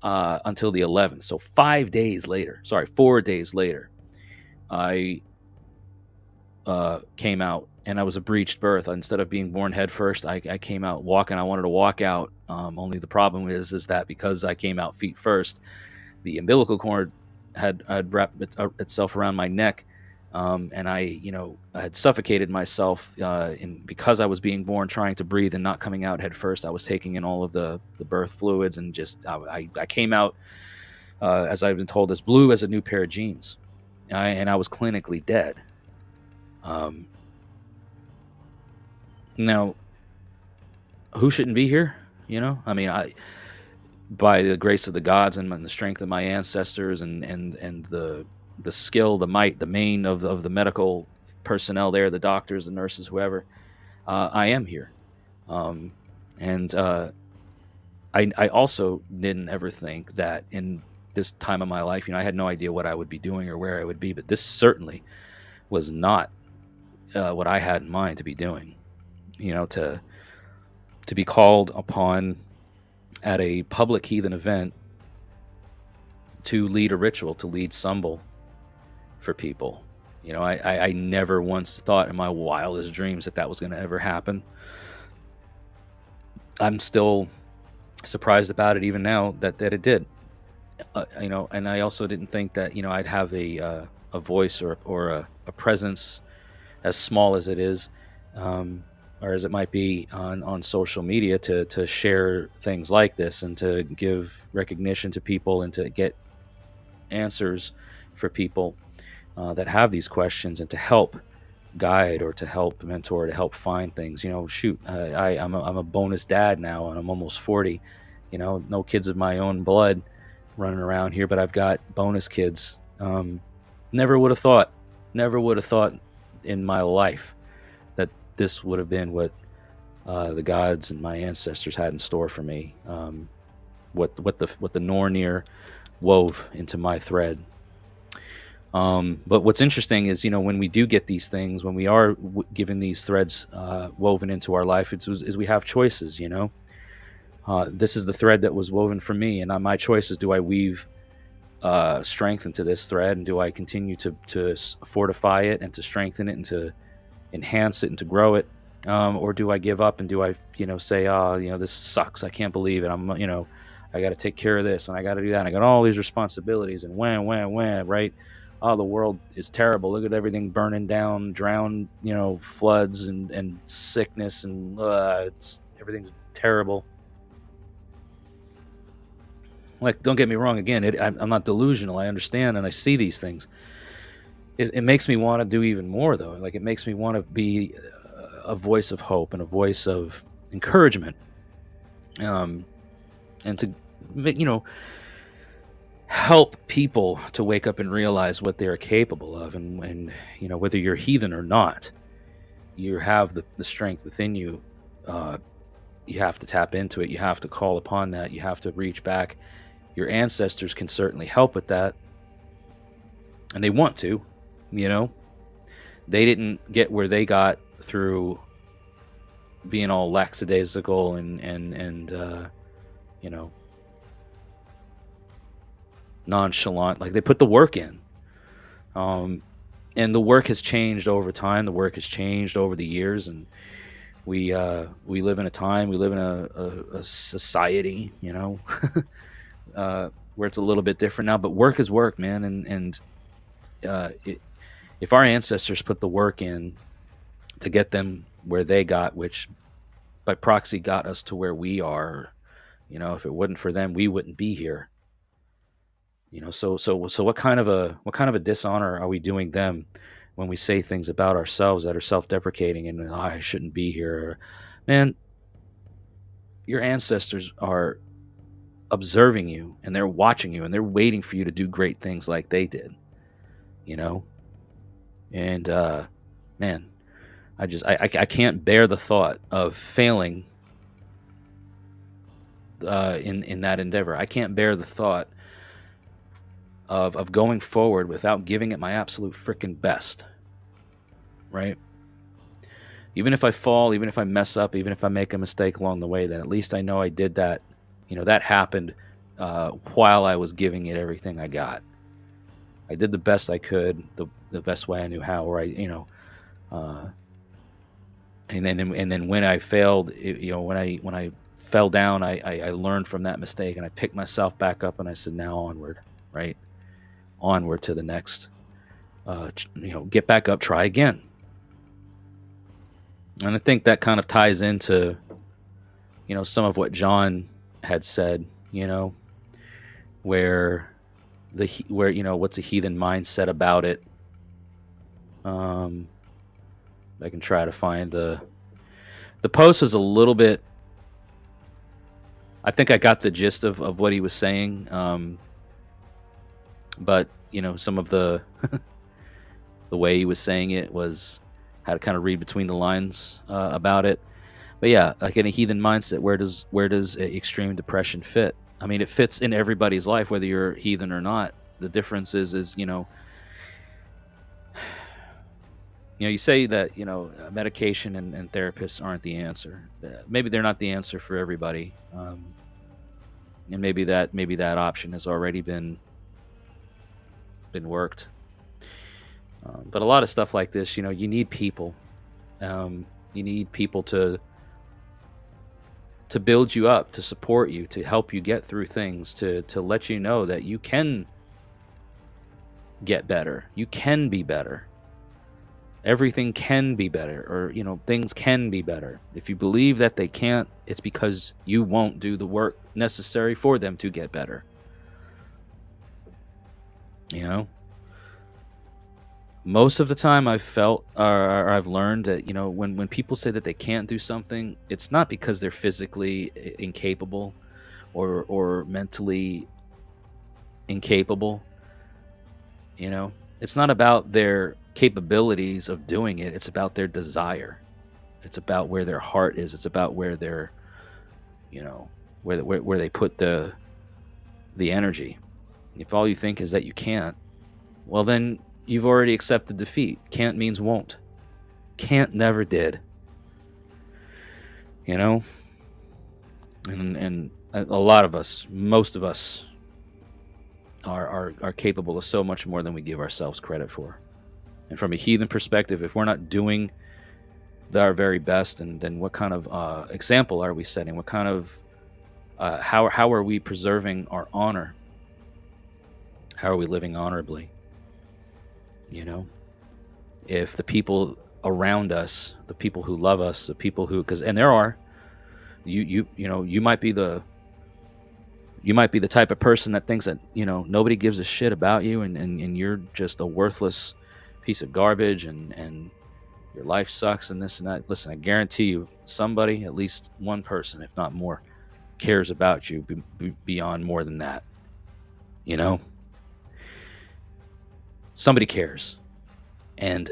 until the 11th. So 4 days later, I came out, and I was a breached birth. Instead of being born head first, I came out walking. I wanted to walk out. Only the problem is that because I came out feet first, the umbilical cord had wrapped itself around my neck, and I had suffocated myself. And because I was being born trying to breathe and not coming out head first, I was taking in all of the birth fluids, and just I came out, as I've been told, as blue as a new pair of jeans, and I was clinically dead. Now, who shouldn't be here? I mean, by the grace of the gods and the strength of my ancestors, and the skill, the might, the main of the medical personnel there, the doctors, the nurses, whoever, I am here. And I also didn't ever think that in this time of my life, I had no idea what I would be doing or where I would be, but this certainly was not what I had in mind to be doing. To be called upon at a public heathen event to lead a ritual, to lead symbol for people. You know, I never once thought in my wildest dreams that was going to ever happen. I'm still surprised about it even now that it did. You know, and I also didn't think that, you know, I'd have a voice or a presence as small as it is, or as it might be on social media, to share things like this and to give recognition to people and to get answers for people that have these questions, and to help guide or to help mentor, to help find things. You know, shoot, I'm a bonus dad now, and I'm almost 40. You know, no kids of my own blood running around here, but I've got bonus kids. Never would have thought in my life that this would have been what the gods and my ancestors had in store for me. What the Nornir wove into my thread. But what's interesting is, you know, when we do get these things, when we are given these threads woven into our life, is we have choices. You know, this is the thread that was woven for me, and my choice is: do I weave strength into this thread, and do I continue to fortify it and to strengthen it and to enhance it and to grow it, or do I give up and do I, you know, say, oh, you know, this sucks, I can't believe it, I'm, you know, I got to take care of this and I got to do that, and I got all these responsibilities, and when, right? Oh, the world is terrible. Look at everything burning down, drown, you know, floods and sickness, and everything's terrible. Like, don't get me wrong. Again, I'm not delusional. I understand and I see these things. It makes me want to do even more, though. Like, it makes me want to be a voice of hope and a voice of encouragement, and to, you know, help people to wake up and realize what they're capable of, and you know, whether you're heathen or not, you have the strength within you. You have to tap into it. You have to call upon that. You have to reach back. Your ancestors can certainly help with that, and they want to. You know, they didn't get where they got through being all lackadaisical and you know, nonchalant. Like, they put the work in, and the work has changed over time. The work has changed over the years, and we live in a time, we live in a society, you know, where it's a little bit different now. But work is work, man, and if our ancestors put the work in to get them where they got, which by proxy got us to where we are, you know, if it wasn't for them, we wouldn't be here. You know, so what kind of a dishonor are we doing them when we say things about ourselves that are self-deprecating and, oh, I shouldn't be here? Man, your ancestors are observing you, and they're watching you, and they're waiting for you to do great things like they did. You know, and man, I can't bear the thought of failing in that endeavor. I can't bear the thought of going forward without giving it my absolute freaking best, right? Even if I fall, even if I mess up, even if I make a mistake along the way, then at least I know I did that. You know, that happened while I was giving it everything I got. I did the best I could, the best way I knew how, or you know, and then when I failed, you know, when I fell down, I learned from that mistake, and I picked myself back up, and I said, now onward, right? Onward to the next, you know, get back up, try again. And I think that kind of ties into, you know, some of what John had said, you know, where you know, what's a heathen mindset about it. I can try to find the post was a little bit, I think I got the gist of what he was saying, but you know, some of the the way he was saying it was, had to kind of read between the lines about it. But yeah, like, in a heathen mindset, where does extreme depression fit? I mean, it fits in everybody's life, whether you're heathen or not. The difference is, you know, you say that, you know, medication and therapists aren't the answer. Maybe they're not the answer for everybody, and maybe that option has already been been worked. But a lot of stuff like this, you know, you need people. You need people to build you up, to support you, to help you get through things, to let you know that you can get better. You can be better. Everything can be better, or, you know, things can be better. If you believe that they can't, it's because you won't do the work necessary for them to get better. You know? Most of the time I've felt, or I've learned that, you know, when people say that they can't do something, it's not because they're physically incapable or mentally incapable. You know, it's not about their capabilities of doing it. It's about their desire. It's about where their heart is. It's about where their, you know, where they put the energy. If all you think is that you can't, well, then you've already accepted defeat. Can't means won't. Can't never did. You know? And a lot of us, most of us, are capable of so much more than we give ourselves credit for. And from a heathen perspective, if we're not doing our very best, and then what kind of example are we setting? What kind of how are we preserving our honor? How are we living honorably? You know, if the people around us, the people who love us, the people who, and there are, you know, you might be the type of person that thinks that, you know, nobody gives a shit about you, and you're just a worthless piece of garbage, and your life sucks and this and that. Listen, I guarantee you, somebody, at least one person, if not more, cares about you beyond more than that. You know, somebody cares, and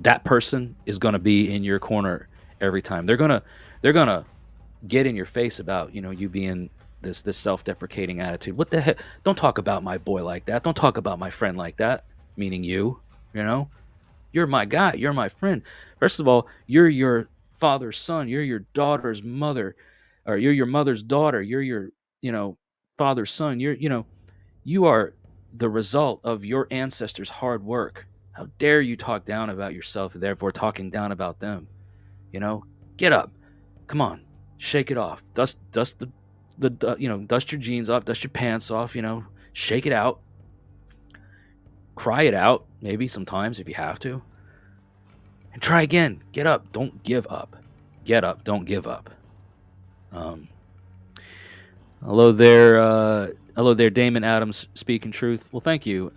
that person is going to be in your corner every time. They're gonna get in your face about, you know, you being this self-deprecating attitude. What the heck? Don't talk about my boy like that. Don't talk about my friend like that. Meaning you. You know, you're my guy. You're my friend. First of all, you're your father's son. You're your daughter's mother, or you're your mother's daughter. You're your, you know, father's son. You're, you know, you are the result of your ancestors' hard work. How dare you talk down about yourself and therefore talking down about them? You know, get up. Come on, shake it off. Dust the you know, dust your jeans off, dust your pants off. You know, shake it out. Cry it out, maybe sometimes if you have to. And try again. Get up. Don't give up. Get up. Don't give up. Hello there, Damon Adams, speaking truth. Well, thank you,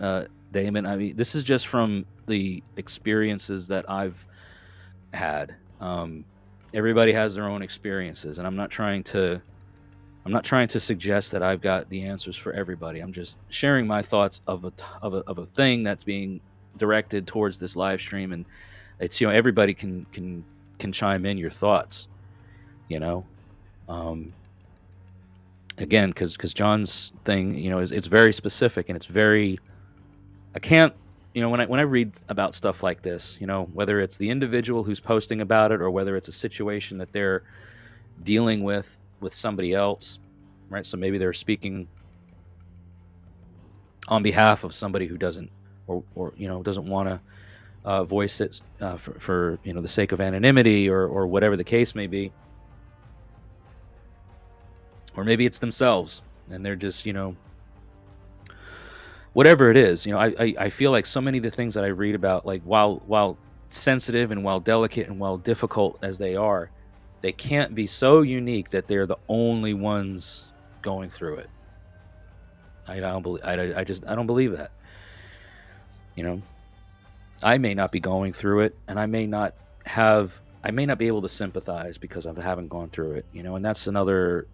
Damon. I mean, this is just from the experiences that I've had. Everybody has their own experiences, and I'm not trying to suggest that I've got the answers for everybody. I'm just sharing my thoughts of a thing that's being directed towards this live stream, and it's, you know, everybody can chime in your thoughts, you know. Again, because John's thing, you know, it's very specific, and it's very, I can't, you know, when I read about stuff like this, you know, whether it's the individual who's posting about it or whether it's a situation that they're dealing with somebody else, right? So maybe they're speaking on behalf of somebody who doesn't, or you know, doesn't want to voice it for, you know, the sake of anonymity, or whatever the case may be. Or maybe it's themselves, and they're just, you know, whatever it is. You know, I feel like so many of the things that I read about, like, while sensitive and while delicate and while difficult as they are, they can't be so unique that they're the only ones going through it. I don't believe that. You know, I may not be going through it, and I may not be able to sympathize because I haven't gone through it. You know, and that's another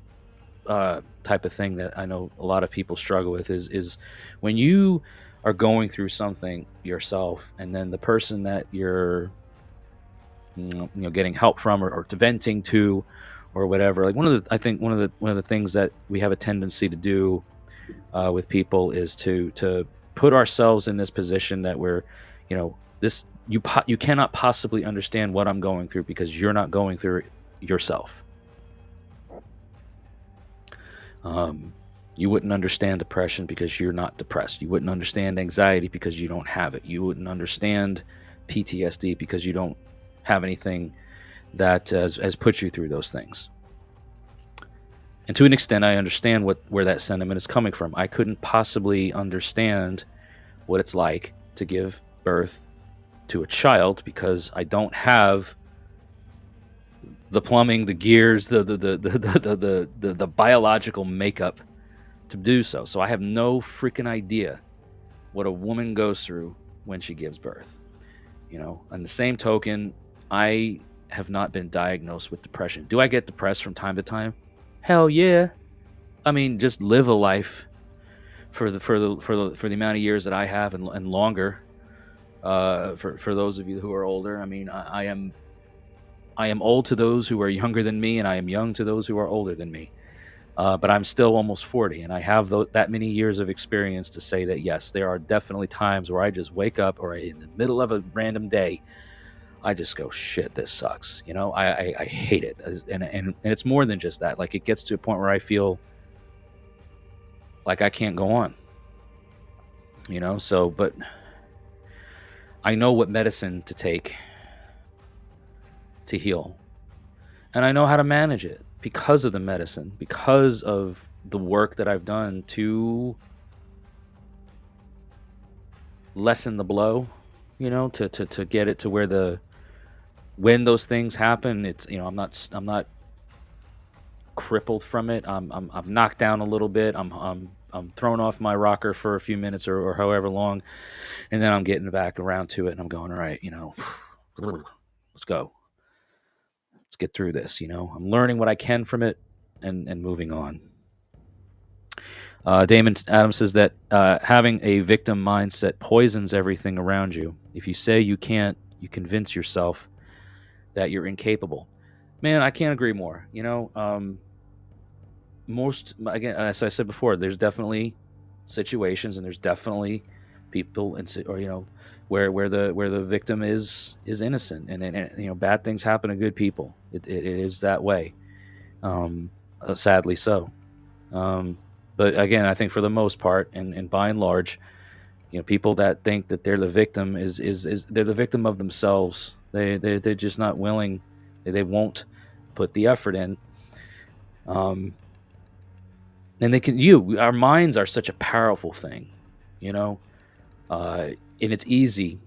type of thing that I know a lot of people struggle with is when you are going through something yourself, and then the person that you're, you know, getting help from, or venting to, or whatever. Like, I think one of the things that we have a tendency to do with people is to put ourselves in this position that we're, you know, this, you cannot possibly understand what I'm going through because you're not going through it yourself. You wouldn't understand depression because you're not depressed. You wouldn't understand anxiety because you don't have it. You wouldn't understand PTSD because you don't have anything that has put you through those things. And to an extent, I understand where that sentiment is coming from. I couldn't possibly understand what it's like to give birth to a child because I don't have the plumbing, the gears, the biological makeup to do so. So I have no freaking idea what a woman goes through when she gives birth. On the same token, I have not been diagnosed with depression. Do I get depressed from time to time? Hell yeah. I mean, just live a life for the amount of years that I have and longer. For those of you who are older, I mean, I am old to those who are younger than me, and I am young to those who are older than me. But I'm still almost 40, and I have that many years of experience to say that, yes, there are definitely times where I just wake up or in the middle of a random day, I just go, shit, this sucks. I hate it. And it's more than just that. Like, it gets to a point where I feel like I can't go on. But I know what medicine to take to heal. And I know how to manage it because of the medicine, because of the work that I've done to lessen the blow, to get it to where when those things happen, it's, I'm not crippled from it. I'm knocked down a little bit. I'm thrown off my rocker for a few minutes or however long, and then I'm getting back around to it, and I'm going, all right, let's go. Let's get through this. I'm learning what I can from it and moving on. Damon Adams says that having a victim mindset poisons everything around you. If you say you can't, you convince yourself that you're incapable. Man, I can't agree more. Again, as I said before, there's definitely situations and there's definitely people where the victim is innocent and bad things happen to good people. It is that way, sadly so. But again, I think for the most part and by and large, people that think that they're the victim is they're the victim of themselves. They're just not willing. They won't put the effort in. And our minds are such a powerful thing, and it's easy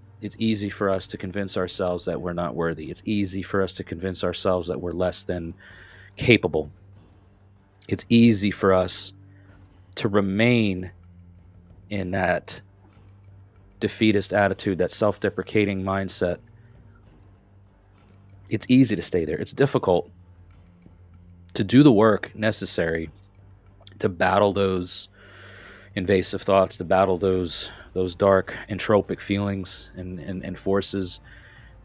for us to convince ourselves that we're not worthy. It's easy for us to convince ourselves that we're less than capable. It's easy for us to remain in that defeatist attitude, that self-deprecating mindset. It's easy to stay there. It's difficult to do the work necessary to battle those invasive thoughts, to battle those dark entropic feelings and forces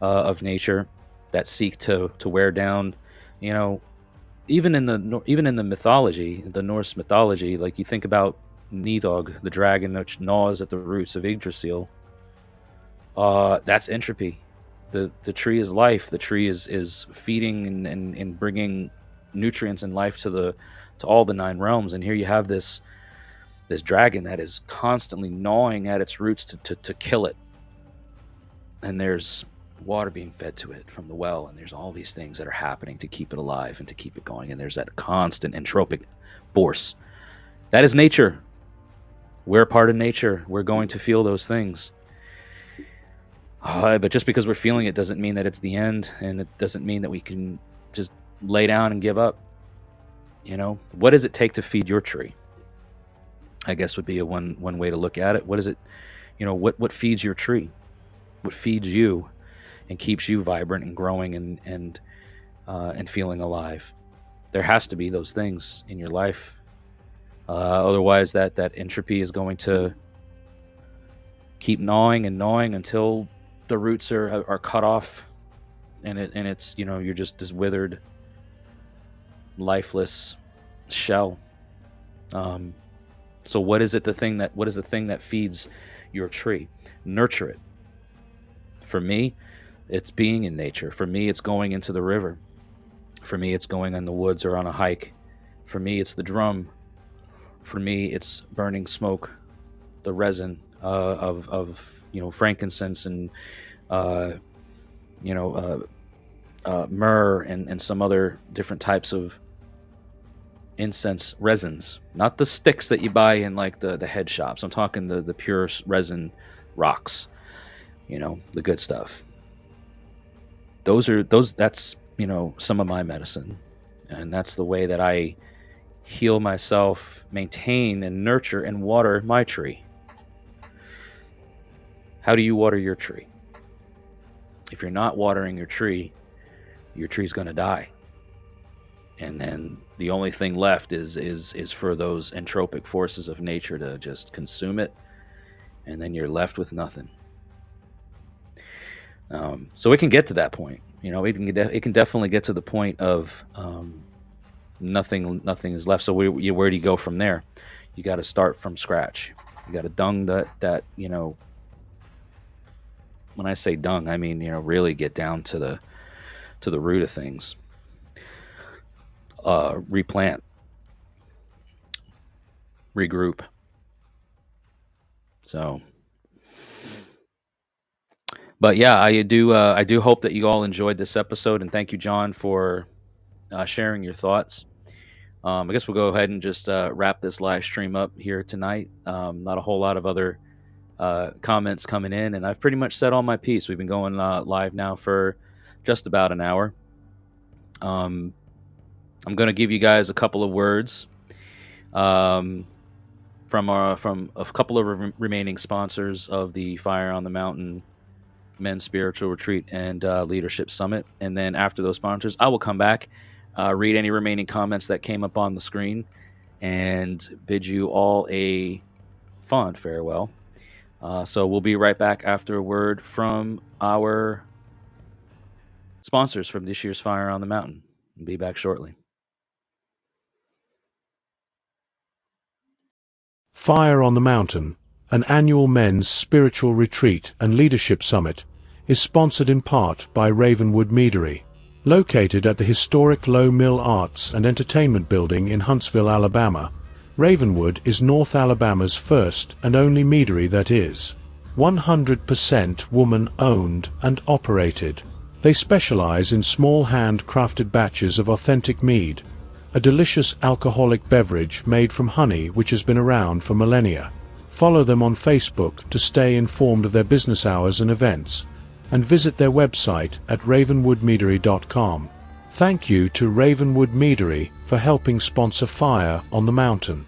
of nature that seek to wear down. Even in the mythology, the Norse mythology, like you think about Nidhogg, the dragon which gnaws at the roots of Yggdrasil. That's entropy. The tree is life. The tree is feeding and bringing nutrients and life to all the 9 realms. And here you have this dragon that is constantly gnawing at its roots to kill it. And there's water being fed to it from the well, and there's all these things that are happening to keep it alive and to keep it going. And there's that constant entropic force. That is nature. We're a part of nature. We're going to feel those things. But just because we're feeling it doesn't mean that it's the end, and it doesn't mean that we can just lay down and give up. What does it take to feed your tree? I guess would be one way to look at it. What is it? What feeds your tree? What feeds you and keeps you vibrant and growing and feeling alive? There has to be those things in your life. Otherwise, that entropy is going to keep gnawing and gnawing until the roots are cut off, and it's you're just this withered, lifeless shell. So what is the thing that feeds your tree? Nurture it. For me, it's being in nature. For me, it's going into the river. For me, it's going in the woods or on a hike. For me, it's the drum. for me, it's burning smoke, the resin of frankincense and uh, myrrh and some other different types of incense resins, not the sticks that you buy in like the head shops. I'm talking the pure resin rocks, the good stuff. That's some of my medicine, and that's the way that I heal myself, maintain and nurture and water my tree. How do you water your tree? If you're not watering your tree's going to die. And then the only thing left is for those entropic forces of nature to just consume it, and then you're left with nothing. So it can get to that point. It can definitely get to the point of nothing is left. So where do you go from there? You got to start from scratch. You got to dung that. When I say dung, I mean really get down to the root of things. Replant, regroup. So, but yeah, I do hope that you all enjoyed this episode, and thank you, John, for sharing your thoughts. I guess we'll go ahead and just wrap this live stream up here tonight. Not a whole lot of other comments coming in, and I've pretty much said all my piece. We've been going live now for just about an hour. I'm going to give you guys a couple of words from a couple of remaining sponsors of the Fire on the Mountain Men's Spiritual Retreat and Leadership Summit. And then after those sponsors, I will come back, read any remaining comments that came up on the screen, and bid you all a fond farewell. So we'll be right back after a word from our sponsors from this year's Fire on the Mountain. We'll be back shortly. Fire on the Mountain, an annual men's spiritual retreat and leadership summit, is sponsored in part by Ravenwood Meadery. Located at the historic Low Mill Arts and Entertainment Building in Huntsville, Alabama, Ravenwood is North Alabama's first and only meadery that is 100% woman-owned and operated. They specialize in small hand-crafted batches of authentic mead, a delicious alcoholic beverage made from honey which has been around for millennia. Follow them on Facebook to stay informed of their business hours and events, and visit their website at ravenwoodmeadery.com. Thank you to Ravenwood Meadery for helping sponsor Fire on the Mountain.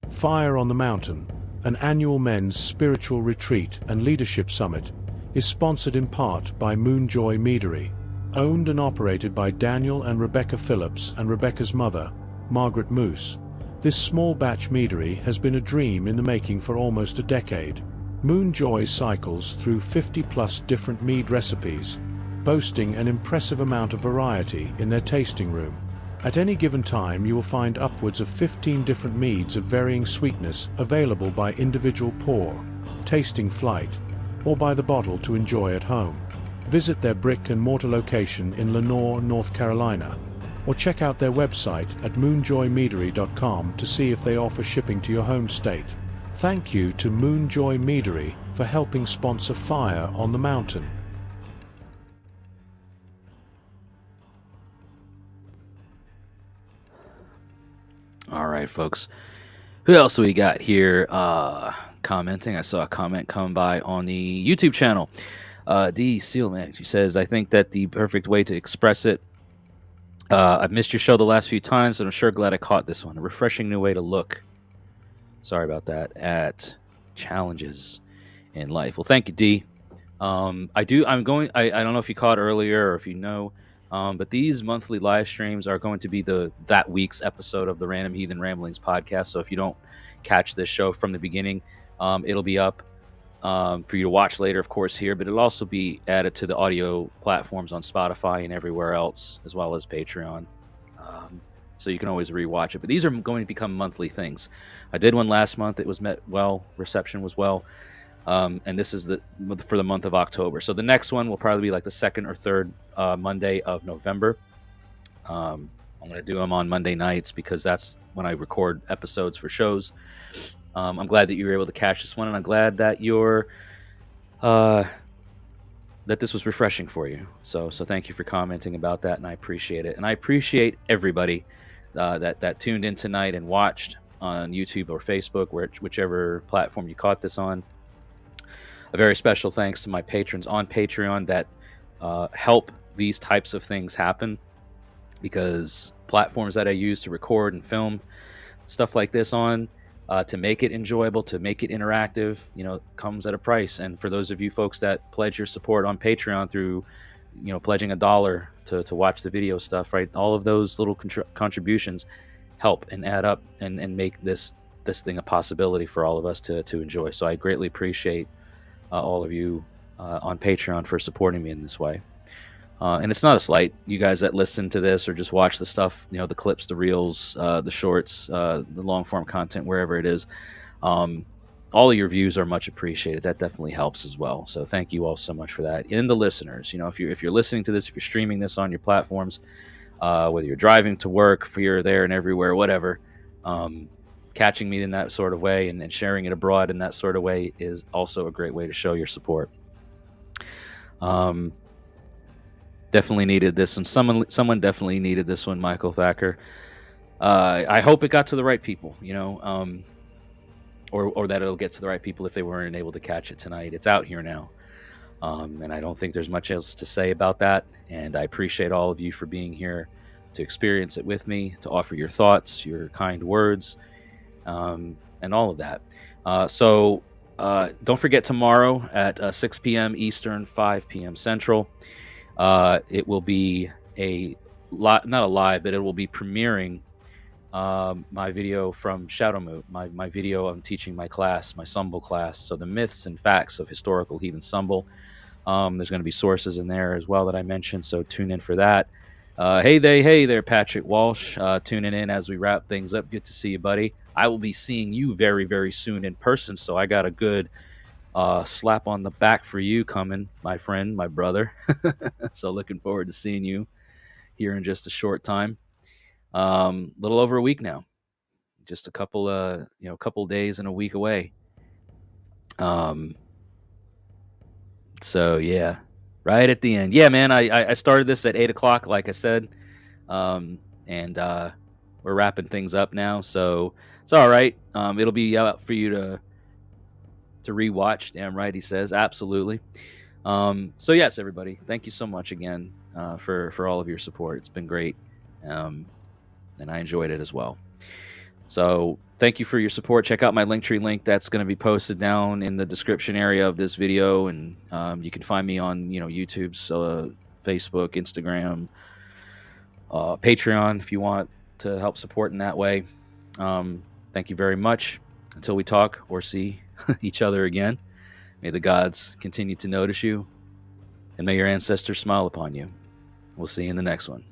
Fire on the Mountain, an annual men's spiritual retreat and leadership summit, is sponsored in part by Moonjoy Meadery. Owned and operated by Daniel and Rebecca Phillips and Rebecca's mother, Margaret Moose, this small batch meadery has been a dream in the making for almost a decade. Moonjoy cycles through 50-plus different mead recipes, boasting an impressive amount of variety in their tasting room. At any given time you will find upwards of 15 different meads of varying sweetness available by individual pour, tasting flight, or by the bottle to enjoy at home. Visit their brick-and-mortar location in Lenoir, North Carolina, or check out their website at moonjoymeadery.com to see if they offer shipping to your home state. Thank you to Moonjoy Meadery for helping sponsor Fire on the Mountain. All right, folks. Who else do we got here commenting? I saw a comment come by on the YouTube channel. D. Sealman, she says, I think that the perfect way to express it, I've missed your show the last few times, but I'm sure glad I caught this one. A refreshing new way to look, sorry about that, at challenges in life. Well, thank you, D. I don't know if you caught earlier or if you know, but these monthly live streams are going to be that week's episode of the Random Heathen Ramblings podcast. So if you don't catch this show from the beginning, it'll be up for you to watch later, of course, here, but it'll also be added to the audio platforms on Spotify and everywhere else, as well as Patreon. So you can always rewatch it. But these are going to become monthly things. I did one last month. It was met well. Reception was well. And this is for the month of October. So the next one will probably be like the second or third Monday of November. I'm going to do them on Monday nights because that's when I record episodes for shows. I'm glad that you were able to catch this one, and I'm glad that that this was refreshing for you. So thank you for commenting about that, and I appreciate it. And I appreciate everybody that tuned in tonight and watched on YouTube or Facebook, whichever platform you caught this on. A very special thanks to my patrons on Patreon that help these types of things happen, because platforms that I use to record and film stuff like this on, to make it enjoyable, to make it interactive, comes at a price. And for those of you folks that pledge your support on Patreon through, pledging $1 to watch the video stuff, right? All of those little contributions help and add up and make this thing a possibility for all of us to enjoy. So I greatly appreciate all of you on Patreon for supporting me in this way. And it's not a slight. You guys that listen to this or just watch the stuff, the clips, the reels, the shorts, the long form content, wherever it is, all of your views are much appreciated. That definitely helps as well. So thank you all so much for that. And the listeners, if you're listening to this, if you're streaming this on your platforms, whether you're driving to work, here, there, and everywhere, whatever, catching me in that sort of way and sharing it abroad in that sort of way is also a great way to show your support. Definitely needed this one. Someone definitely needed this one, Michael Thacker. I hope it got to the right people, or that it'll get to the right people if they weren't able to catch it tonight. It's out here now. And I don't think there's much else to say about that. And I appreciate all of you for being here to experience it with me, to offer your thoughts, your kind words, and all of that. So don't forget tomorrow at 6 p.m. Eastern, 5 p.m. Central. It will be not a live, but it will be premiering my video from Shadowmoot, my video I'm teaching my class, my Sumbul class. So the myths and facts of historical heathen Sumbul. There's going to be sources in there as well that I mentioned, so tune in for that. Hey there, Patrick Walsh, tuning in as we wrap things up. Good to see you, buddy. I will be seeing you very, very soon in person, so I got a good slap on the back for you coming, my friend, my brother. So looking forward to seeing you here in just a short time. Little over a week now, just a couple days and a week away. So yeah, right at the end. Yeah, man, I started this at 8:00, like I said, and we're wrapping things up now, so it's all right. It'll be out for you to rewatch. Damn right, he says. Absolutely. So yes, everybody, thank you so much again for all of your support. It's been great, and I enjoyed it as well. So thank you for your support. Check out my Linktree link. That's going to be posted down in the description area of this video, and you can find me on YouTube, Facebook, Instagram, Patreon if you want to help support in that way. Thank you very much. Until we talk or see each other again, may the gods continue to notice you, and may your ancestors smile upon you. We'll see you in the next one.